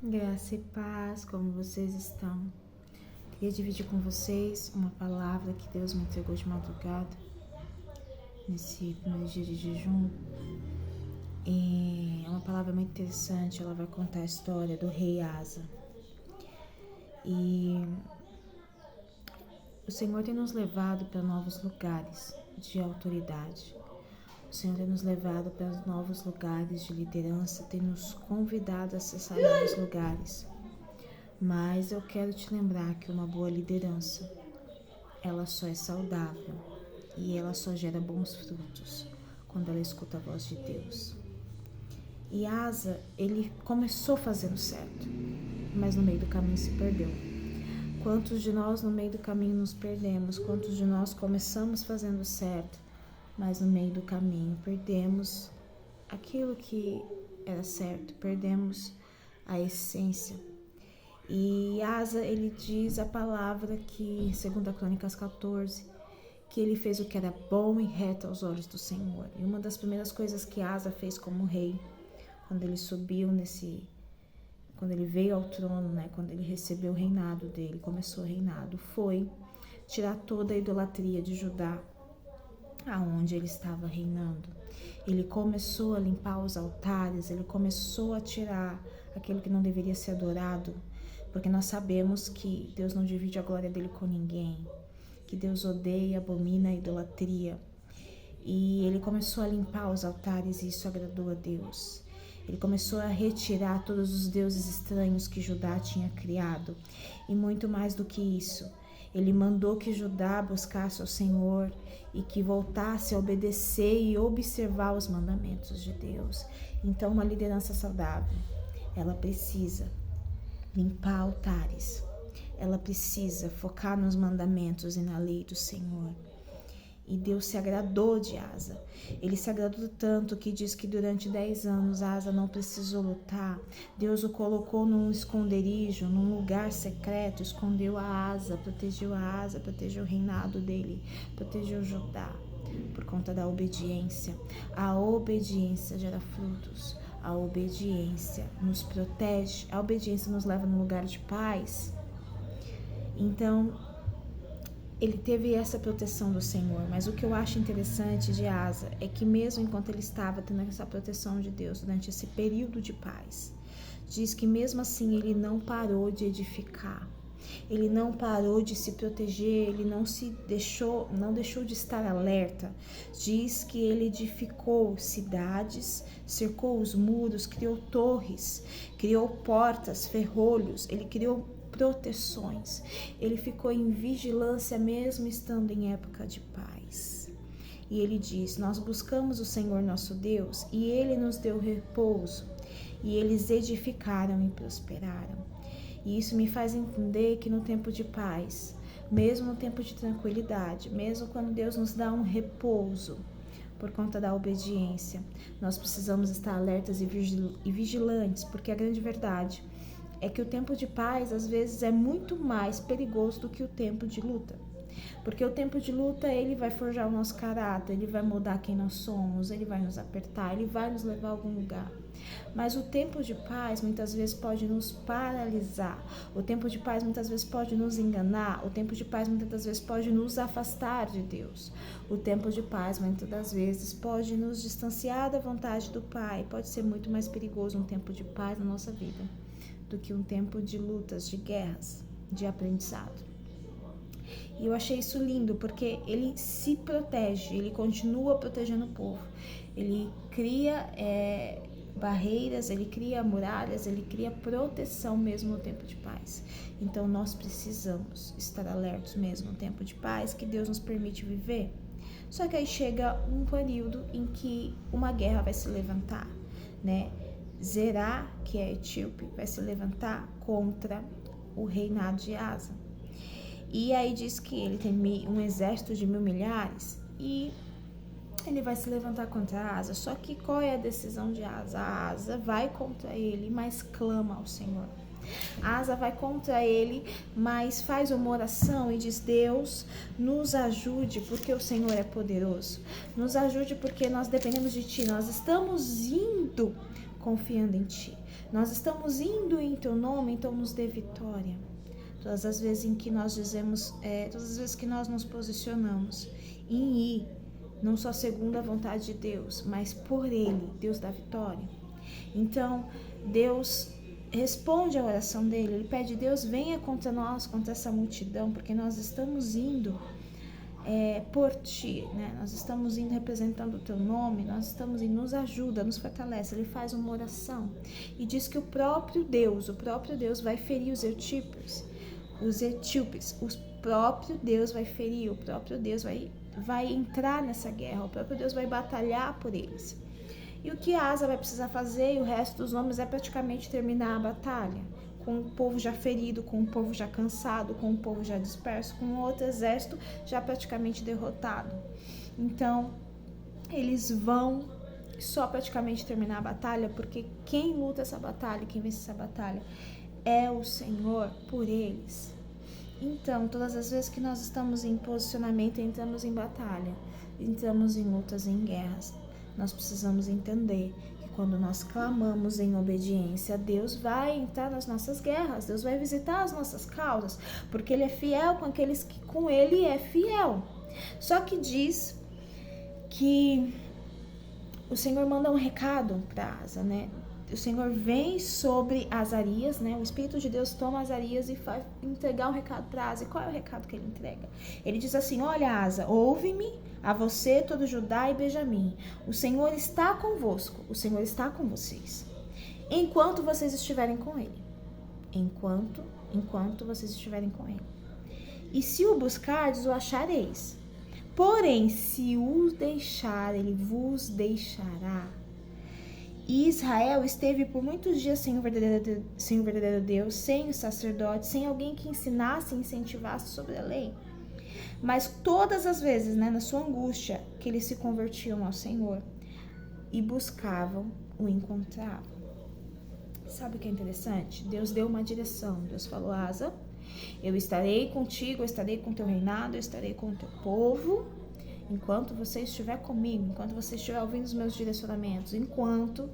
Graça e paz, como vocês estão? Queria dividir com vocês uma palavra que Deus me entregou de madrugada, nesse primeiro dia de jejum. E é uma palavra muito interessante, ela vai contar a história do rei Asa. E o Senhor tem nos levado para novos lugares de autoridade. O Senhor tem nos levado para novos lugares de liderança, tem nos convidado a acessar novos lugares. Mas eu quero te lembrar que uma boa liderança, ela só é saudável e ela só gera bons frutos quando ela escuta a voz de Deus. E Asa, ele começou fazendo certo, mas no meio do caminho se perdeu. Quantos de nós no meio do caminho nos perdemos? Quantos de nós começamos fazendo certo, mas no meio do caminho perdemos aquilo que era certo, perdemos a essência. E Asa, ele diz a palavra que, segundo a Crônicas 14, que ele fez o que era bom e reto aos olhos do Senhor. E uma das primeiras coisas que Asa fez como rei, quando ele subiu quando ele veio ao trono, quando ele recebeu o reinado dele, começou o reinado, foi tirar toda a idolatria de Judá, aonde ele estava reinando. Ele começou a limpar os altares, ele começou a tirar aquilo que não deveria ser adorado, porque nós sabemos que Deus não divide a glória dele com ninguém, que Deus odeia e abomina a idolatria. E ele começou a limpar os altares e isso agradou a Deus. Ele começou a retirar todos os deuses estranhos que Judá tinha criado. E muito mais do que isso, ele mandou que Judá buscasse ao Senhor e que voltasse a obedecer e observar os mandamentos de Deus. Então, uma liderança saudável, ela precisa limpar altares, ela precisa focar nos mandamentos e na lei do Senhor. E Deus se agradou de Asa. Ele se agradou tanto que diz que durante 10 anos Asa não precisou lutar. Deus o colocou num esconderijo, num lugar secreto, escondeu a Asa, protegeu o reinado dele, protegeu Judá, por conta da obediência. A obediência gera frutos. A obediência nos protege. A obediência nos leva num lugar de paz. Então, ele teve essa proteção do Senhor, mas o que eu acho interessante de Asa é que mesmo enquanto ele estava tendo essa proteção de Deus durante esse período de paz, diz que mesmo assim ele não parou de edificar, ele não parou de se proteger, ele não deixou de estar alerta. Diz que ele edificou cidades, cercou os muros, criou torres, criou portas, ferrolhos, ele criou proteções. Ele ficou em vigilância mesmo estando em época de paz. E ele diz: nós buscamos o Senhor nosso Deus e ele nos deu repouso. E eles edificaram e prosperaram. E isso me faz entender que no tempo de paz, mesmo no tempo de tranquilidade, mesmo quando Deus nos dá um repouso por conta da obediência, nós precisamos estar alertas e vigilantes, porque a grande verdade é que o tempo de paz, às vezes, é muito mais perigoso do que o tempo de luta. Porque o tempo de luta, ele vai forjar o nosso caráter, ele vai mudar quem nós somos, ele vai nos apertar, ele vai nos levar a algum lugar. Mas o tempo de paz, muitas vezes, pode nos paralisar. O tempo de paz, muitas vezes, pode nos enganar. O tempo de paz, muitas das vezes, pode nos afastar de Deus. O tempo de paz, muitas das vezes, pode nos distanciar da vontade do Pai. Pode ser muito mais perigoso um tempo de paz na nossa vida do que um tempo de lutas, de guerras, de aprendizado. E eu achei isso lindo, porque ele se protege, ele continua protegendo o povo. Ele cria barreiras, ele cria muralhas, ele cria proteção mesmo no tempo de paz. Então nós precisamos estar alertos mesmo no tempo de paz que Deus nos permite viver. Só que aí chega um período em que uma guerra vai se levantar, Zerá, que é etíope, vai se levantar contra o reinado de Asa. E aí diz que ele tem um exército de 1.000 milhares e ele vai se levantar contra Asa. Só que qual é a decisão de Asa? A Asa vai contra ele, mas clama ao Senhor. Asa vai contra ele, mas faz uma oração e diz: Deus, nos ajude, porque o Senhor é poderoso. Nos ajude porque nós dependemos de Ti. Nós estamos indo confiando em Ti. Nós estamos indo em teu nome, então nos dê vitória. Todas as vezes em que nós dizemos, todas as vezes que nós nos posicionamos em ir, não só segundo a vontade de Deus, mas por Ele, Deus dá vitória. Então, Deus responde a oração dele, ele pede: Deus, venha contra nós, contra essa multidão, porque nós estamos indo por ti, né? Nós estamos indo representando o teu nome, nós estamos indo, nos ajuda, nos fortalece. Ele faz uma oração e diz que o próprio Deus vai ferir os etíopes, o próprio Deus vai ferir, o próprio Deus vai entrar nessa guerra, o próprio Deus vai batalhar por eles. E o que Asa vai precisar fazer e o resto dos homens é praticamente terminar a batalha, com o povo já ferido, com o povo já cansado, com o povo já disperso, com o outro exército já praticamente derrotado. Então, eles vão só praticamente terminar a batalha, porque quem luta essa batalha, quem vence essa batalha, é o Senhor por eles. Então, todas as vezes que nós estamos em posicionamento, entramos em batalha, entramos em lutas, em guerras, nós precisamos entender que quando nós clamamos em obediência, Deus vai entrar nas nossas guerras, Deus vai visitar as nossas causas, porque Ele é fiel com aqueles que com Ele é fiel. Só que diz que o Senhor manda um recado para Asa, né? O Senhor vem sobre Azarias, né? O Espírito de Deus toma Azarias e vai entregar um recado para Asa. E qual é o recado que ele entrega? Ele diz assim: olha, Asa, ouve-me, a você, todo Judá e Benjamim. O Senhor está convosco, o Senhor está com vocês, enquanto vocês estiverem com Ele. Enquanto vocês estiverem com Ele. E se o buscardes, o achareis. Porém, se o deixar, Ele vos deixará. E Israel esteve por muitos dias sem o verdadeiro Deus, sem o sacerdote, sem alguém que ensinasse e incentivasse sobre a lei. Mas todas as vezes, né, na sua angústia, que eles se convertiam ao Senhor e buscavam, o encontravam. Sabe o que é interessante? Deus deu uma direção. Deus falou: Asa, eu estarei contigo, eu estarei com o teu reinado, eu estarei com o teu povo, enquanto você estiver comigo, enquanto você estiver ouvindo os meus direcionamentos, enquanto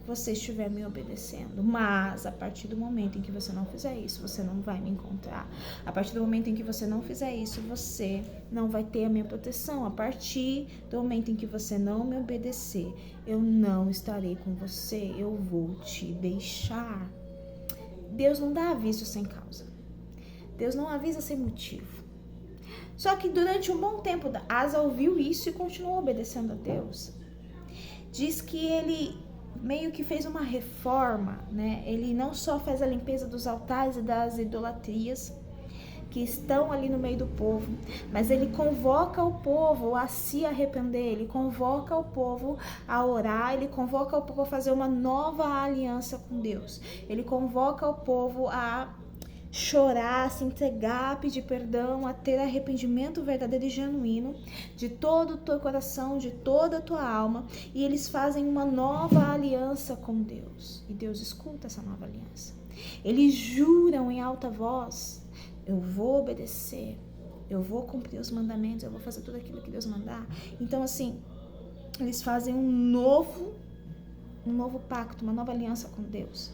você estiver me obedecendo. Mas a partir do momento em que você não fizer isso, você não vai me encontrar. A partir do momento em que você não fizer isso, você não vai ter a minha proteção. A partir do momento em que você não me obedecer, eu não estarei com você, eu vou te deixar. Deus não dá aviso sem causa. Deus não avisa sem motivo. Só que durante um bom tempo, Asa ouviu isso e continuou obedecendo a Deus. Diz que ele meio que fez uma reforma, né? Ele não só fez a limpeza dos altares e das idolatrias que estão ali no meio do povo, mas ele convoca o povo a se arrepender, ele convoca o povo a orar, ele convoca o povo a fazer uma nova aliança com Deus. Ele convoca o povo a chorar, a se entregar, a pedir perdão, a ter arrependimento verdadeiro e genuíno de todo o teu coração, de toda a tua alma, e eles fazem uma nova aliança com Deus, e Deus escuta essa nova aliança. Eles juram em alta voz: eu vou obedecer, eu vou cumprir os mandamentos, eu vou fazer tudo aquilo que Deus mandar. Então, assim, eles fazem um novo pacto, uma nova aliança com Deus.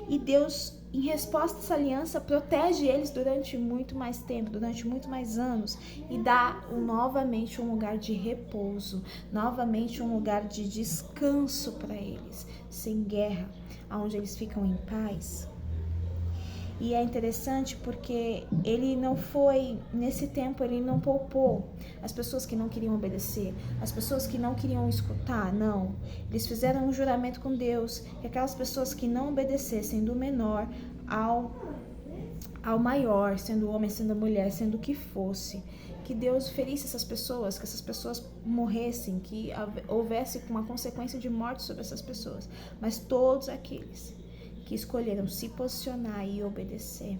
E Deus, em resposta a essa aliança, protege eles durante muito mais tempo, durante muito mais anos, e dá novamente um lugar de repouso, novamente um lugar de descanso para eles, sem guerra, onde eles ficam em paz. E é interessante porque ele não foi, nesse tempo, ele não poupou as pessoas que não queriam obedecer, as pessoas que não queriam escutar, não. Eles fizeram um juramento com Deus que aquelas pessoas que não obedecessem, do menor ao maior, sendo homem, sendo mulher, sendo o que fosse, que Deus ferisse essas pessoas, que essas pessoas morressem, que houvesse uma consequência de morte sobre essas pessoas. Mas todos aqueles que escolheram se posicionar e obedecer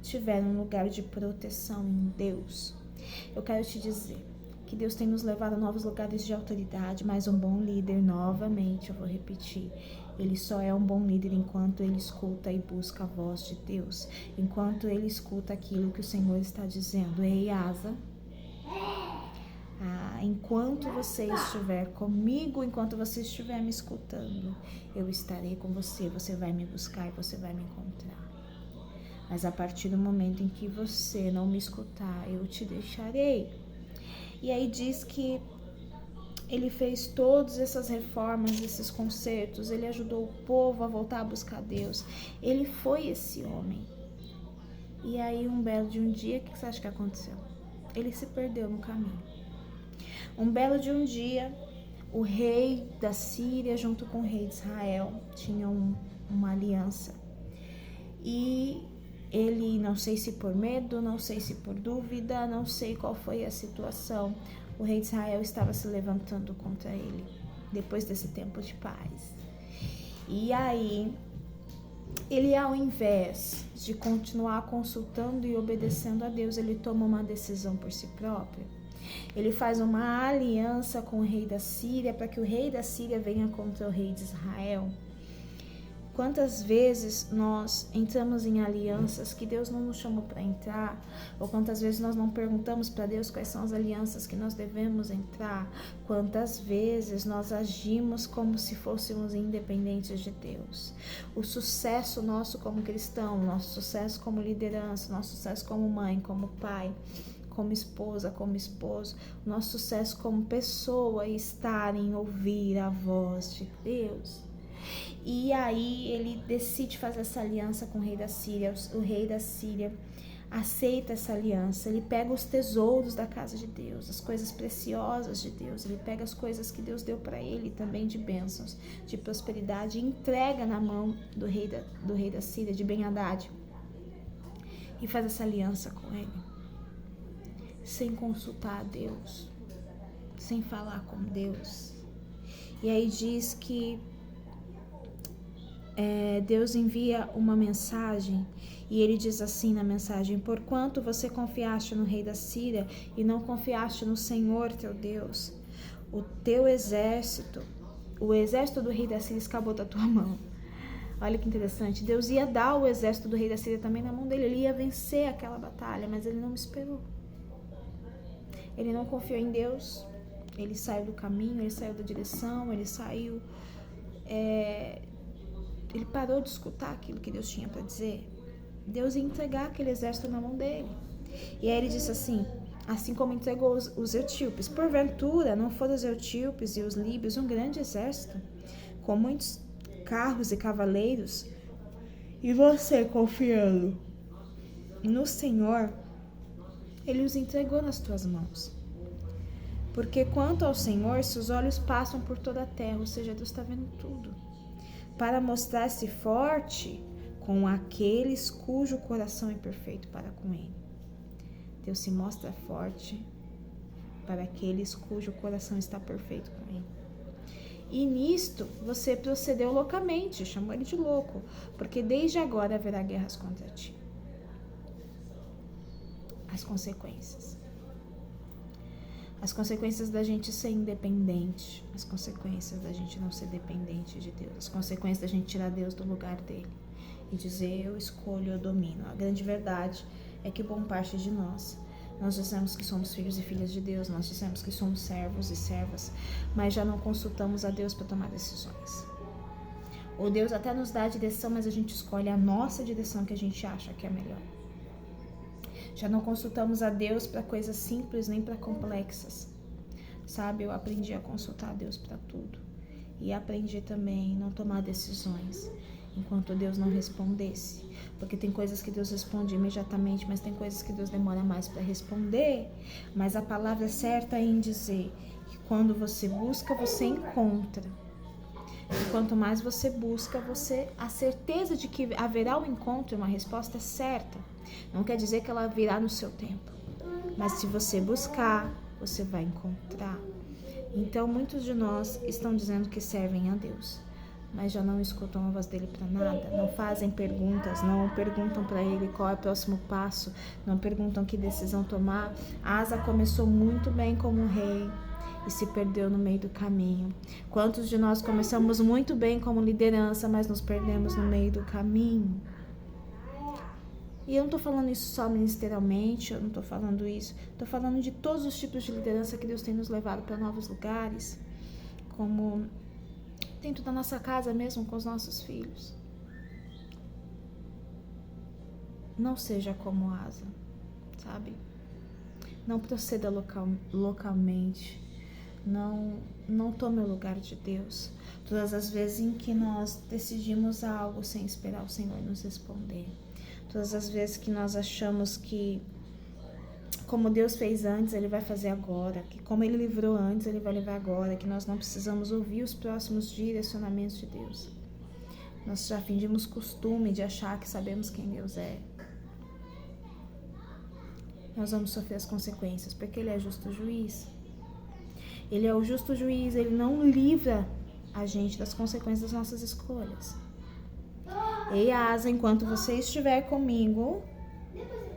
tiveram um lugar de proteção em Deus. Eu quero te dizer que Deus tem nos levado a novos lugares de autoridade, mas um bom líder, novamente, eu vou repetir, ele só é um bom líder enquanto ele escuta e busca a voz de Deus, enquanto ele escuta aquilo que o Senhor está dizendo. Ei, Asa, Enquanto você estiver comigo, enquanto você estiver me escutando, eu estarei com você, você vai me buscar e você vai me encontrar. Mas a partir do momento em que você não me escutar, eu te deixarei. E aí diz que ele fez todas essas reformas, esses concertos, ele ajudou o povo a voltar a buscar Deus. Ele foi esse homem. E aí um belo de um dia, o que você acha que aconteceu? Ele se perdeu no caminho. Um belo de um dia, o rei da Síria junto com o rei de Israel tinham uma aliança. E ele, não sei se por medo, não sei se por dúvida, não sei qual foi a situação, o rei de Israel estava se levantando contra ele, depois desse tempo de paz. E aí, ele, ao invés de continuar consultando e obedecendo a Deus, ele toma uma decisão por si próprio. Ele faz uma aliança com o rei da Síria para que o rei da Síria venha contra o rei de Israel. Quantas vezes nós entramos em alianças que Deus não nos chamou para entrar? Ou quantas vezes nós não perguntamos para Deus quais são as alianças que nós devemos entrar? Quantas vezes nós agimos como se fôssemos independentes de Deus? O sucesso nosso como cristão, nosso sucesso como liderança, nosso sucesso como mãe, como pai, como esposa, como esposo, nosso sucesso como pessoa está em ouvir a voz de Deus. E aí ele decide fazer essa aliança com o rei da Síria. O rei da Síria aceita essa aliança. Ele pega os tesouros da casa de Deus, as coisas preciosas de Deus. Ele pega as coisas que Deus deu para ele também de bênçãos, de prosperidade, e entrega na mão do rei da Síria, de Ben-Hadad, e faz essa aliança com ele, sem consultar a Deus, sem falar com Deus. E aí diz que Deus envia uma mensagem e ele diz assim na mensagem: porquanto você confiaste no rei da Síria e não confiaste no Senhor teu Deus, o teu exército, o exército do rei da Síria escapou da tua mão. Olha que interessante, Deus ia dar o exército do rei da Síria também na mão dele, ele ia vencer aquela batalha, mas ele não esperou. Ele não confiou em Deus, ele saiu do caminho, ele saiu da direção, ele saiu... Ele parou de escutar aquilo que Deus tinha para dizer. Deus ia entregar aquele exército na mão dele. E aí ele disse assim como entregou os etíopes. Porventura, não foram os etíopes e os líbios um grande exército, com muitos carros e cavaleiros? E você, confiando no Senhor, ele os entregou nas tuas mãos. Porque quanto ao Senhor, seus olhos passam por toda a terra, ou seja, Deus está vendo tudo, para mostrar-se forte com aqueles cujo coração é perfeito para com ele. Deus se mostra forte para aqueles cujo coração está perfeito com ele. E nisto você procedeu loucamente, chamou ele de louco, porque desde agora haverá guerras contra ti. As consequências. As consequências da gente ser independente, as consequências da gente não ser dependente de Deus, as consequências da gente tirar Deus do lugar dele e dizer eu escolho, eu domino. A grande verdade é que boa parte de nós dizemos que somos filhos e filhas de Deus, nós dizemos que somos servos e servas, mas já não consultamos a Deus para tomar decisões. Ou Deus até nos dá a direção, mas a gente escolhe a nossa direção que a gente acha que é melhor. Já não consultamos a Deus para coisas simples nem para complexas. Sabe, eu aprendi a consultar a Deus para tudo. E aprendi também a não tomar decisões enquanto Deus não respondesse. Porque tem coisas que Deus responde imediatamente, mas tem coisas que Deus demora mais para responder. Mas a palavra certa é em dizer que quando você busca, você encontra. E quanto mais você busca, a certeza de que haverá um encontro, uma resposta certa. Não quer dizer que ela virá no seu tempo, mas se você buscar, você vai encontrar. Então, muitos de nós estão dizendo que servem a Deus, mas já não escutam a voz dele para nada, não fazem perguntas, não perguntam para ele qual é o próximo passo, não perguntam que decisão tomar. Asa começou muito bem como rei e se perdeu no meio do caminho. Quantos de nós começamos muito bem como liderança, mas nos perdemos no meio do caminho? E eu não estou falando isso só ministerialmente, eu não estou falando isso. Estou falando de todos os tipos de liderança que Deus tem nos levado para novos lugares, como dentro da nossa casa mesmo, com os nossos filhos. Não seja como Asa, sabe? Não proceda localmente. Não tome o lugar de Deus. Todas as vezes em que nós decidimos algo sem esperar o Senhor nos responder. Todas as vezes que nós achamos que como Deus fez antes, Ele vai fazer agora. Que como Ele livrou antes, Ele vai livrar agora. Que nós não precisamos ouvir os próximos direcionamentos de Deus. Nós já fingimos costume de achar que sabemos quem Deus é. Nós vamos sofrer as consequências, porque Ele é justo juiz. Ele é o justo juiz, Ele não livra a gente das consequências das nossas escolhas. Ei, Asa, enquanto você estiver comigo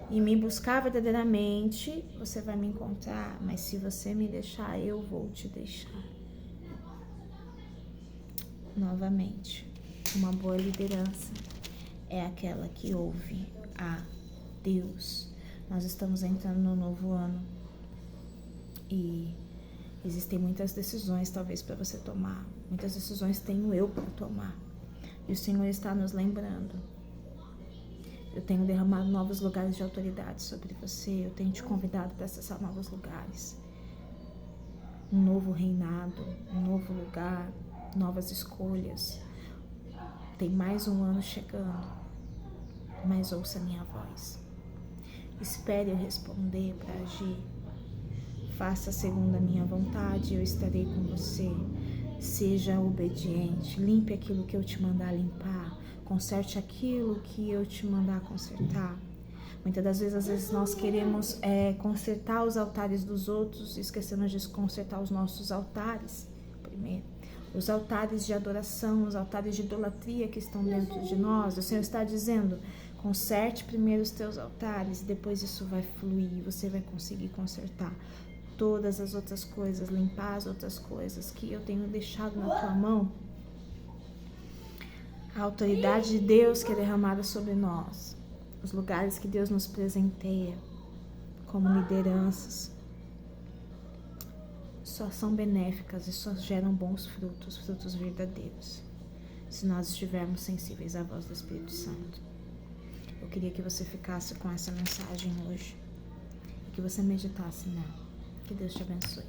e me buscar verdadeiramente, você vai me encontrar. Mas se você me deixar, eu vou te deixar. Novamente, uma boa liderança é aquela que ouve a Deus. Nós estamos entrando no novo ano e existem muitas decisões talvez para você tomar. Muitas decisões tenho eu para tomar. E o Senhor está nos lembrando. Eu tenho derramado novos lugares de autoridade sobre você. Eu tenho te convidado para acessar novos lugares. Um novo reinado, um novo lugar, novas escolhas. Tem mais um ano chegando. Mas ouça a minha voz. Espere eu responder para agir. Faça segundo a minha vontade, eu estarei com você. Seja obediente, limpe aquilo que eu te mandar limpar, conserte aquilo que eu te mandar consertar. Muitas das vezes, às vezes nós queremos consertar os altares dos outros e esquecemos de consertar os nossos altares primeiro. Os altares de adoração, os altares de idolatria que estão dentro de nós. O Senhor está dizendo, conserte primeiro os teus altares, depois isso vai fluir, você vai conseguir consertar todas as outras coisas, limpar as outras coisas que eu tenho deixado na tua mão. A autoridade de Deus que é derramada sobre nós, os lugares que Deus nos presenteia como lideranças, só são benéficas e só geram bons frutos, frutos verdadeiros, se nós estivermos sensíveis à voz do Espírito Santo. Eu queria que você ficasse com essa mensagem hoje e que você meditasse nela. Que Deus te abençoe.